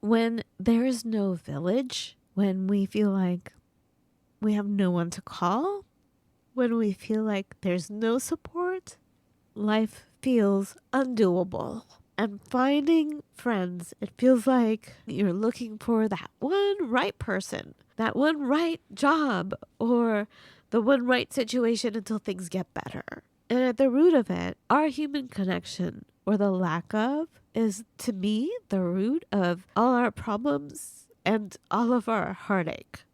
when there is no village, when we feel like we have no one to call, when we feel like there's no support, life feels undoable. And finding friends, it feels like you're looking for that one right person, that one right job, or the one right situation until things get better. And at the root of it, our human connection, or the lack of, is to me the root of all our problems and all of our heartache.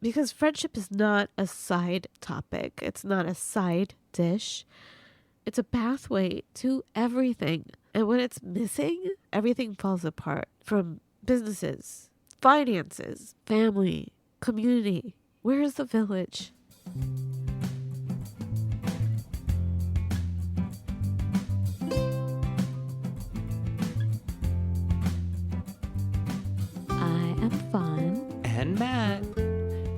Because friendship is not a side topic, it's not a side dish. It's a pathway to everything. And when it's missing, everything falls apart. From businesses, finances, family, community. Where is the village? I am Fawn and Matt.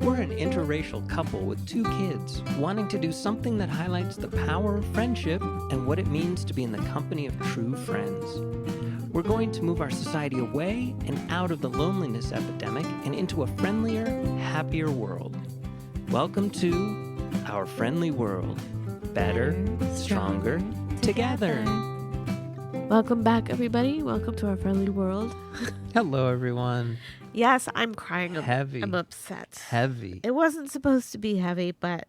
We're an interracial couple with 2 kids wanting to do something that highlights the power of friendship and what it means to be in the company of true friends. We're going to move our society away and out of the loneliness epidemic and into a friendlier, happier world. Welcome to our friendly world. Better, stronger, together. Welcome back, everybody. Welcome to our friendly world. Hello, everyone. Yes, I'm crying. Heavy. I'm upset. Heavy. It wasn't supposed to be heavy, but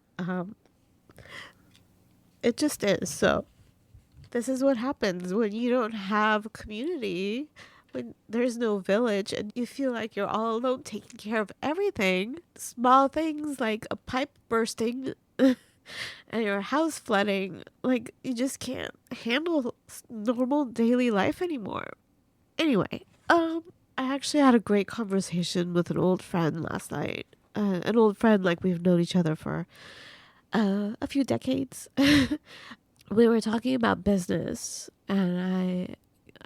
it just is. So this is what happens when you don't have community, when there's no village and you feel like you're all alone taking care of everything. Small things like a pipe bursting and your house flooding. Like, you just can't handle normal daily life anymore. Anyway, I actually had a great conversation with an old friend last night. An old friend, like we've known each other for a few decades. We were talking about business, and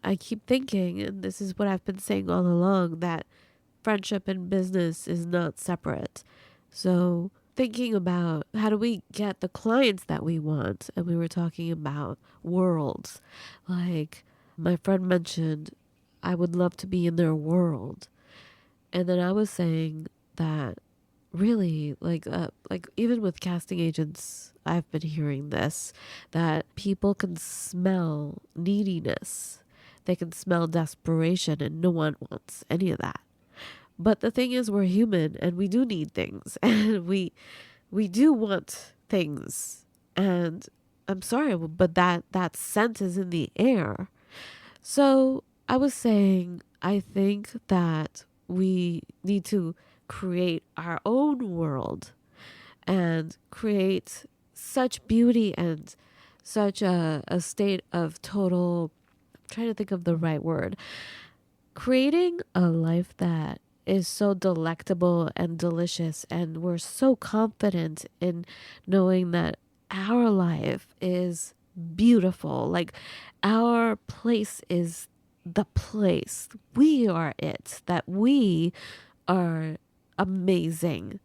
I keep thinking, and this is what I've been saying all along, that friendship and business is not separate. So thinking about how do we get the clients that we want, and we were talking about worlds. Like my friend mentioned, I would love to be in their world. And then I was saying that really, like even with casting agents, I've been hearing this, that people can smell neediness. They can smell desperation, and no one wants any of that. But the thing is, we're human and we do need things, and we do want things. And I'm sorry, but that scent is in the air. So I was saying, I think that we need to create our own world and create such beauty and such a state of total, I'm trying to think of the right word, creating a life that is so delectable and delicious, and we're so confident in knowing that our life is beautiful. Like, our place is the place. We are it. That we are amazing.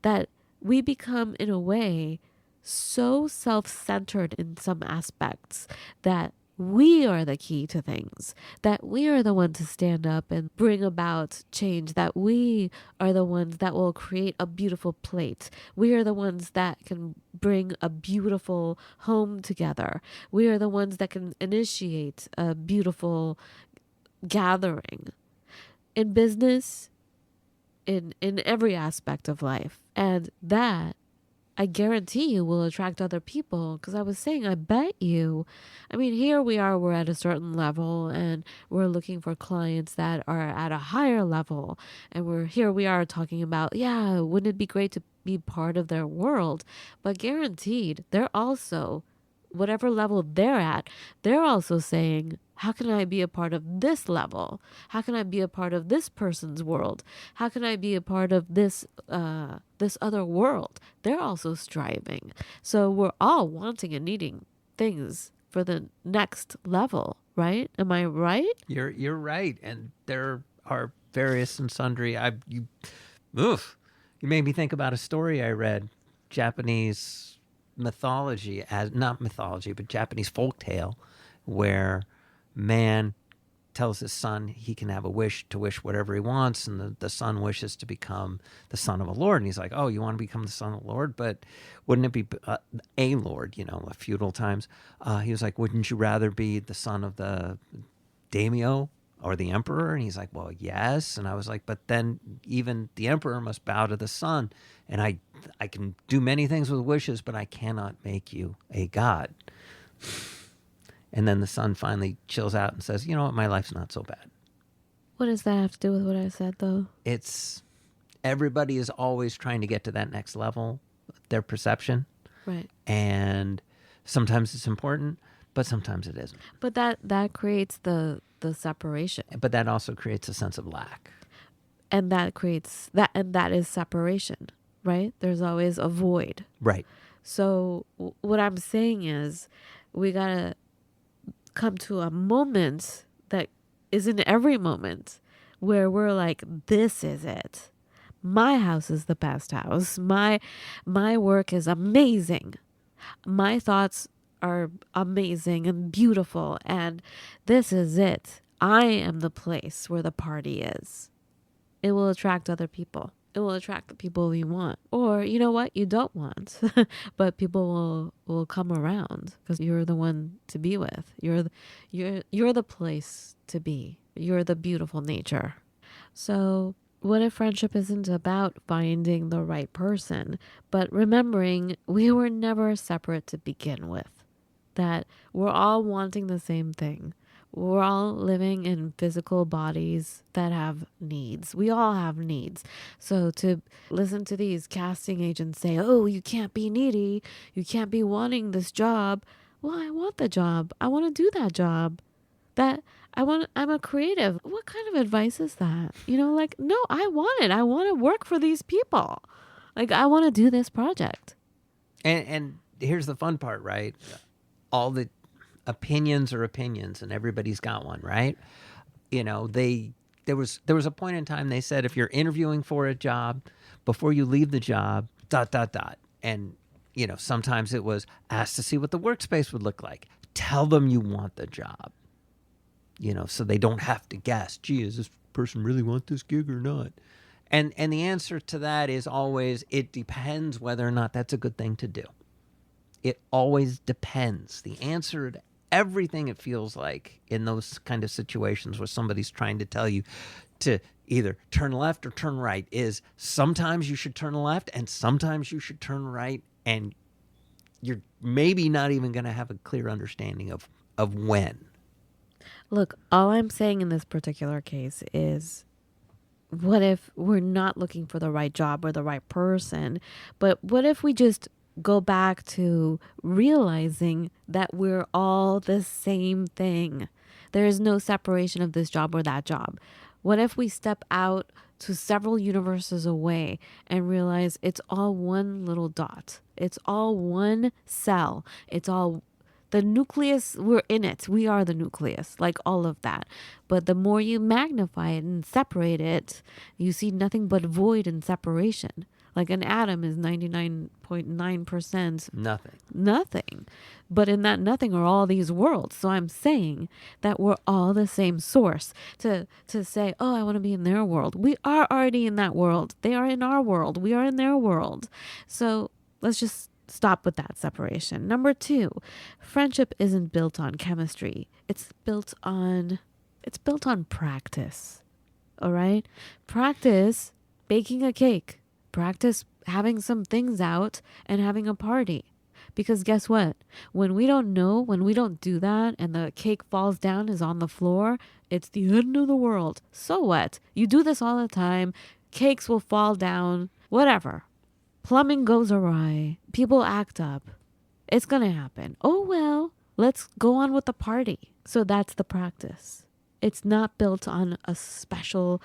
That we become, in a way, so self-centered in some aspects that we are the key to things, that we are the one to stand up and bring about change, that we are the ones that will create a beautiful plate. We are the ones that can bring a beautiful home together. We are the ones that can initiate a beautiful gathering. In business, in every aspect of life. And that, I guarantee you, will attract other people. Because I was saying, I bet you, I mean, here we are, we're at a certain level, and we're looking for clients that are at a higher level. And we are talking about, yeah, wouldn't it be great to be part of their world? But guaranteed, they're also, whatever level they're at, they're also saying, how can I be a part of this level? How can I be a part of this person's world? How can I be a part of this other world? They're also striving. So we're all wanting and needing things for the next level, right? Am I right? You're right, and there are various and sundry. You made me think about a story I read, Japanese mythology, not mythology, but Japanese folktale, where man tells his son he can have a wish to wish whatever he wants, and the son wishes to become the son of a lord. And he's like, oh, you want to become the son of a lord? But wouldn't it be a lord, feudal times? He was like, wouldn't you rather be the son of the daimyo or the emperor? And he's like, well, yes. And I was like, but then even the emperor must bow to the son. And I can do many things with wishes, but I cannot make you a god. And then the son finally chills out and says, you know what, my life's not so bad. What does that have to do with what I said, though? It's everybody is always trying to get to that next level, their perception. Right. And sometimes it's important, but sometimes it isn't. But that creates the separation. But that also creates a sense of lack. And that creates that, and that is separation, right? There's always a void. Right. So what I'm saying is we got to come to a moment that isn't every moment where we're like, this is it. My house is the best house. My work is amazing. My thoughts are amazing and beautiful. And this is it. I am the place where the party is. It will attract other people. It will attract the people you want. Or you know what? You don't want. But people will come around because you're the one to be with. You're the place to be. You're the beautiful nature. So what if friendship isn't about finding the right person, but remembering we were never separate to begin with? That we're all wanting the same thing. We're all living in physical bodies that have needs. We all have needs. So to listen to these casting agents say, oh, you can't be needy. You can't be wanting this job. Well, I want the job. I want to do that job. I'm a creative. What kind of advice is that? No, I want it. I want to work for these people. I want to do this project. And here's the fun part, right? All the opinions are opinions, and everybody's got one, right? There was a point in time they said if you're interviewing for a job, before you leave the job, ... And sometimes it was ask to see what the workspace would look like. Tell them you want the job. So they don't have to guess, gee, does this person really want this gig or not? And the answer to that is always, it depends whether or not that's a good thing to do. It always depends. The answer to everything, it feels like, in those kind of situations where somebody's trying to tell you to either turn left or turn right, is sometimes you should turn left and sometimes you should turn right, and you're maybe not even going to have a clear understanding of when. Look, all I'm saying in this particular case is, what if we're not looking for the right job or the right person, but what if we just go back to realizing that we're all the same thing? There is no separation of this job or that job. What if we step out to several universes away and realize it's all one little dot? It's all one cell. It's all the nucleus. We're in it. We are the nucleus, like all of that. But the more you magnify it and separate it, you see nothing but void and separation. Like an atom is 99.9% nothing. But in that nothing are all these worlds. So I'm saying that we're all the same source. To say, oh, I want to be in their world. We are already in that world. They are in our world. We are in their world. So let's just stop with that separation. Number 2, friendship isn't built on chemistry. It's built on practice. All right? Practice baking a cake. Practice having some things out and having a party. Because guess what? When we don't do that and the cake falls down, is on the floor, it's the end of the world. So what? You do this all the time. Cakes will fall down. Whatever. Plumbing goes awry. People act up. It's going to happen. Oh, well, let's go on with the party. So that's the practice. It's not built on a special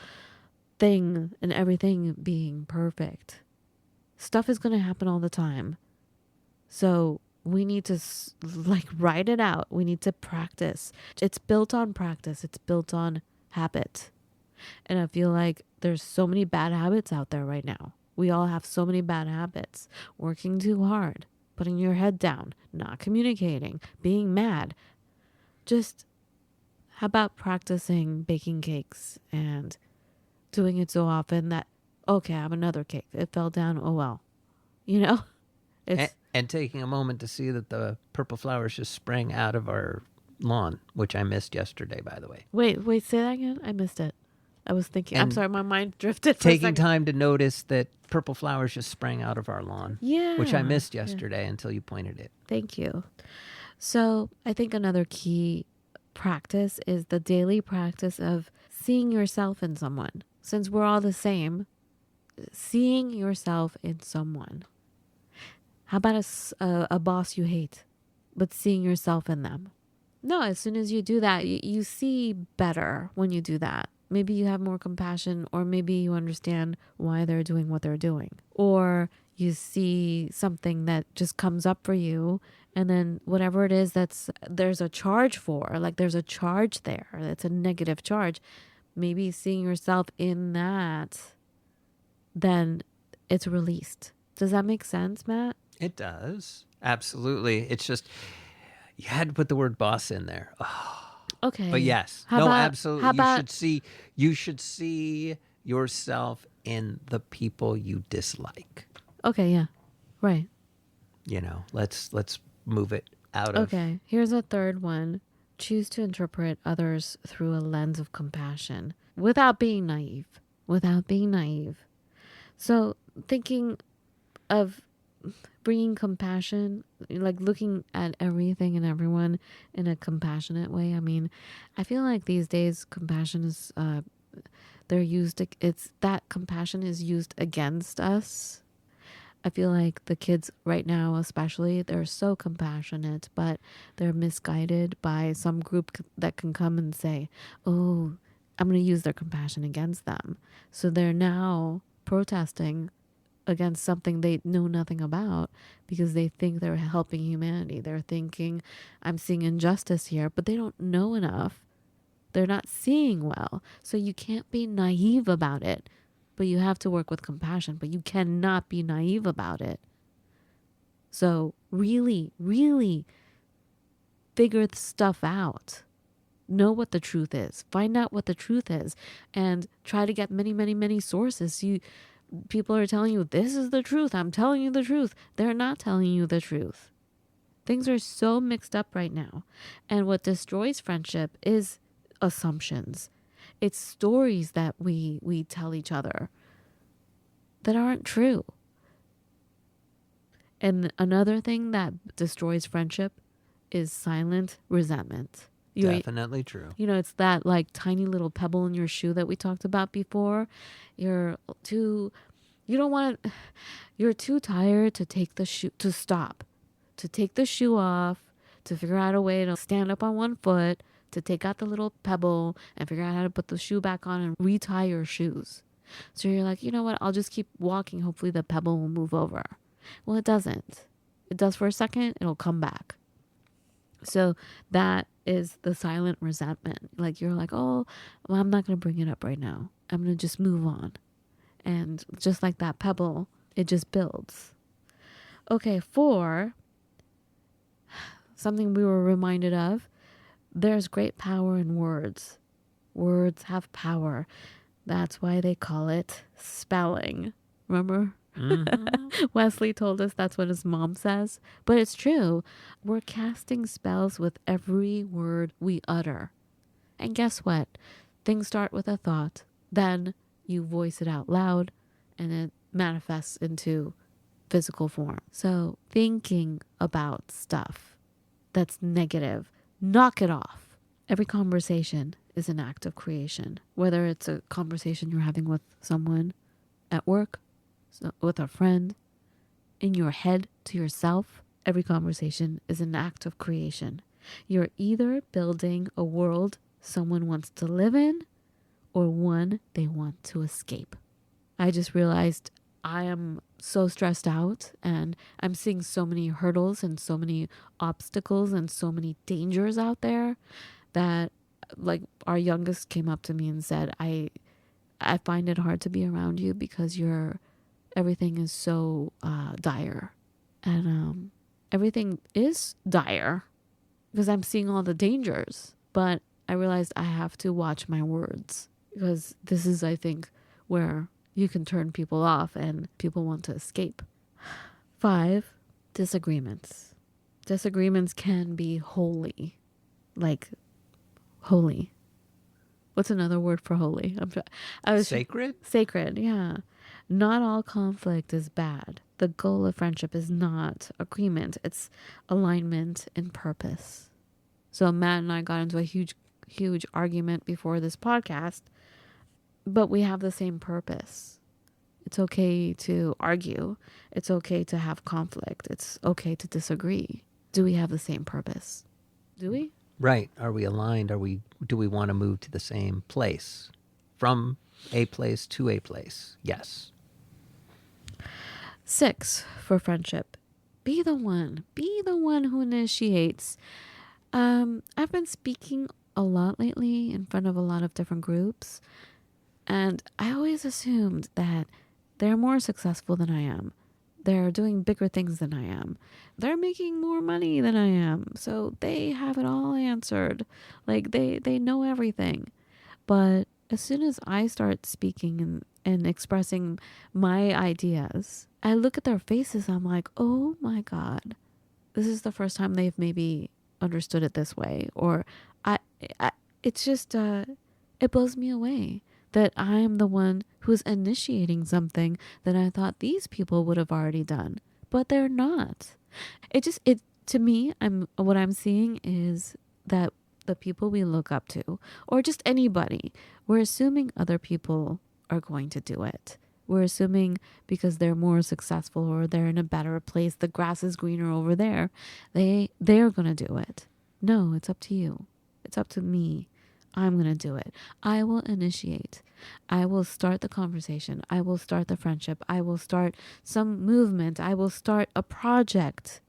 thing and everything being perfect. Stuff is going to happen all the time. So we need to write it out. We need to practice. It's built on practice. It's built on habit. And I feel like there's so many bad habits out there right now. We all have so many bad habits. Working too hard, putting your head down, not communicating, being mad. Just How about practicing baking cakes and doing it so often that, okay, I have another cake. It fell down. Oh, well. You know, it's And taking a moment to see that the purple flowers just sprang out of our lawn, which I missed yesterday, by the way. wait, say that again. I missed it. I was thinking, I'm And sorry, my mind drifted for a taking second. time to notice that purple flowers just sprang out of our lawn, Yeah. which I missed yesterday until you pointed it. Thank you. So I think another key practice is the daily practice of seeing yourself in someone. Since we're all the same, seeing yourself in someone. How about a boss you hate, but seeing yourself in them? No, as soon as you do that, you see better when you do that. Maybe you have more compassion, or maybe you understand why they're doing what they're doing. Or you see something that just comes up for you, and then whatever it is there's a charge for, like there's a charge there, that's a negative charge. Maybe seeing yourself in that, then it's released. Does that make sense, Matt? It does. Absolutely. It's just, you had to put the word boss in there. Oh, Okay. but yes. Absolutely. You should see yourself in the people you dislike. Okay, yeah. Right. Let's move it out of. Okay, here's a third one. Choose to interpret others through a lens of compassion without being naive. So thinking of bringing compassion, like looking at everything and everyone in a compassionate way. I mean, I feel like these days compassion is, compassion is used against us. I feel like the kids right now, especially, they're so compassionate, but they're misguided by some group that can come and say, oh, I'm going to use their compassion against them. So they're now protesting against something they know nothing about because they think they're helping humanity. They're thinking, I'm seeing injustice here, but they don't know enough. They're not seeing well. So you can't be naive about it, but you have to work with compassion, but you cannot be naive about it. So really, really figure stuff out. Know what the truth is. Find out what the truth is and try to get many, many, many sources. People are telling you, this is the truth. I'm telling you the truth. They're not telling you the truth. Things are so mixed up right now. And what destroys friendship is assumptions. It's stories that we tell each other that aren't true. And another thing that destroys friendship is silent resentment. Definitely true. It's that like tiny little pebble in your shoe that we talked about before. You're too tired to take the shoe, to stop, to take the shoe off, to figure out a way to stand up on one foot, to take out the little pebble and figure out how to put the shoe back on and retie your shoes. So you're like, you know what? I'll just keep walking. Hopefully the pebble will move over. Well, it doesn't. It does for a second. It'll come back. So that is the silent resentment. Like you're like, oh, well, I'm not going to bring it up right now. I'm going to just move on. And just like that pebble, it just builds. Okay, 4, something we were reminded of, there's great power in words. Words have power. That's why they call it spelling. Remember? Mm-hmm. Wesley told us that's what his mom says. But it's true. We're casting spells with every word we utter. And guess what? Things start with a thought. Then you voice it out loud and it manifests into physical form. So thinking about stuff that's negative, knock it off. Every conversation is an act of creation. Whether it's a conversation you're having with someone at work, with a friend, in your head to yourself, every conversation is an act of creation. You're either building a world someone wants to live in or one they want to escape. I just realized I am so stressed out and I'm seeing so many hurdles and so many obstacles and so many dangers out there that, like, our youngest came up to me and said, I find it hard to be around you because everything is so dire. And everything is dire because I'm seeing all the dangers. But I realized I have to watch my words, because this is, I think, where you can turn people off and people want to escape. 5, disagreements. Disagreements can be holy. Like, holy. What's another word for holy? Sacred? Sacred, yeah. Not all conflict is bad. The goal of friendship is not agreement. It's alignment and purpose. So Matt and I got into a huge argument before this podcast, but we have the same purpose. It's okay to argue. It's okay to have conflict. It's okay to disagree. Do we have the same purpose? Do we? Right. Are we aligned? Do we want to move to the same place? From a place to a place? Yes. 6, for friendship. Be the one who initiates. I've been speaking a lot lately in front of a lot of different groups, and I always assumed that they're more successful than I am. They're doing bigger things than I am. They're making more money than I am. So they have it all answered. Like they know everything. But as soon as I start speaking and expressing my ideas, I look at their faces. I'm like, oh my God, this is the first time they've maybe understood it this way. Or it's just, it blows me away that I'm the one who's initiating something that I thought these people would have already done, but they're not. To me, what I'm seeing is that the people we look up to, or just anybody, we're assuming other people are going to do it. We're assuming because they're more successful or they're in a better place, the grass is greener over there, they're going to do it. No, it's up to you. It's up to me. I'm going to do it. I will initiate. I will start the conversation. I will start the friendship. I will start some movement. I will start a project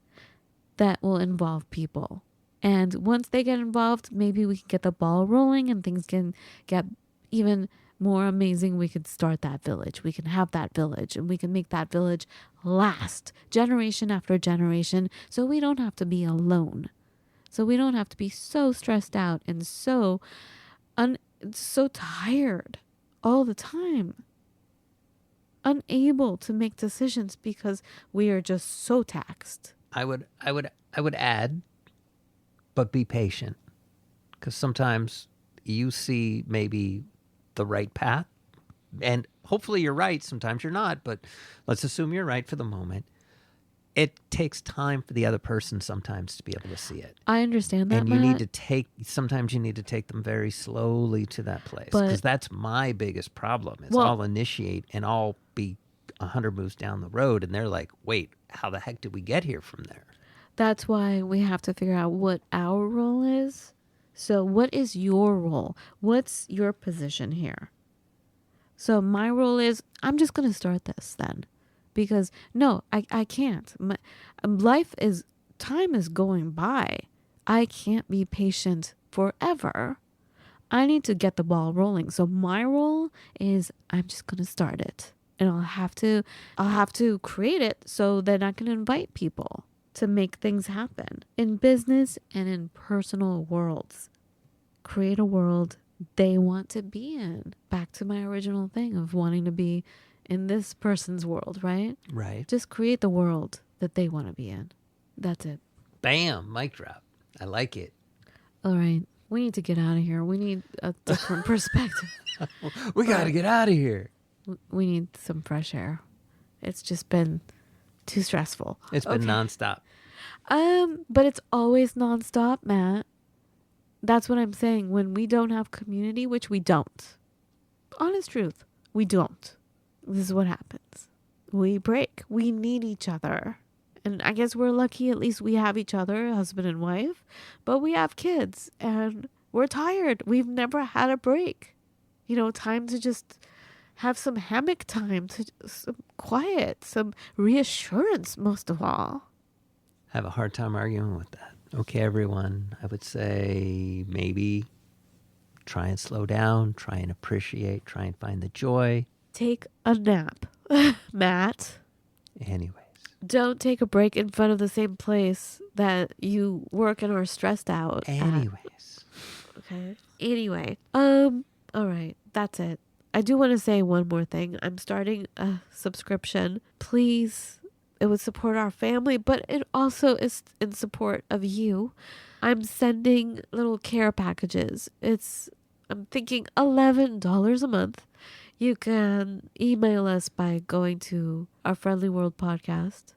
that will involve people. And once they get involved, maybe we can get the ball rolling and things can get even more amazing. We could start that village. We can have that village and we can make that village last generation after generation, so we don't have to be alone. So we don't have to be so stressed out and so tired all the time, unable to make decisions because we are just so taxed. I would add, but be patient, because sometimes you see maybe the right path, and hopefully you're right. Sometimes you're not, but let's assume you're right for the moment. It takes time for the other person sometimes to be able to see it. I understand that, and Matt. sometimes you need to take them very slowly to that place, because that's my biggest problem. Is I'll initiate and I'll be 100 moves down the road, and they're like, wait, how the heck did we get here from there? That's why we have to figure out what our role is. So what is your role? What's your position here? So my role is, I'm just going to start this then. Because no, I can't. Time is going by. I can't be patient forever. I need to get the ball rolling. So my role is, I'm just going to start it. And I'll have to create it so that I can invite people to make things happen in business and in personal worlds. Create a world they want to be in. Back to my original thing of wanting to be in this person's world, right? Right. Just create the world that they want to be in. That's it. Bam, mic drop. I like it. All right. We need to get out of here. We need a different perspective. We got to get out of here. We need some fresh air. It's just been too stressful. It's been nonstop. But it's always nonstop, Matt. That's what I'm saying. When we don't have community, which we don't. Honest truth, we don't. This is what happens. We break. We need each other. And I guess we're lucky, at least we have each other, husband and wife. But we have kids and we're tired. We've never had a break. Time to just have some hammock time, some quiet, some reassurance most of all. I have a hard time arguing with that. Okay, everyone, I would say maybe try and slow down, try and appreciate, try and find the joy. Take a nap, Matt. Anyways. Don't take a break in front of the same place that you work and are stressed out. Anyways. Okay. Anyway, all right, that's it. I do want to say one more thing. I'm starting a subscription. Please, it would support our family, but it also is in support of you. I'm sending little care packages. I'm thinking $11 a month. You can email us by going to our Friendly World podcast.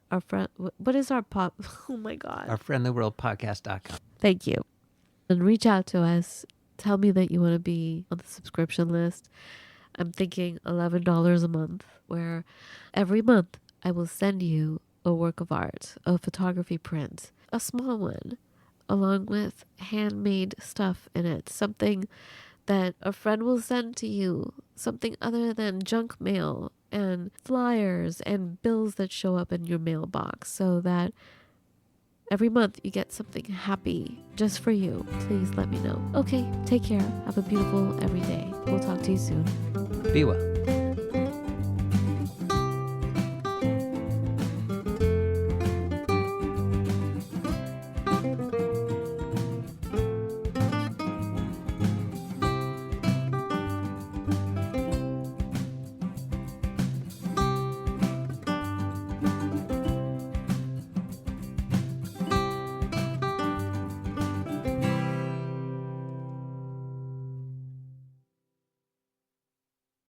What is our pop? Oh my God. Ourfriendlyworldpodcast.com. Thank you. And reach out to us. Tell me that you want to be on the subscription list. I'm thinking $11 a month, where every month I will send you a work of art, a photography print, a small one, along with handmade stuff in it. Something that a friend will send to you, something other than junk mail and flyers and bills that show up in your mailbox, so that every month you get something happy just for you. Please let me know. Okay, take care. Have a beautiful every day. We'll talk to you soon. Be well.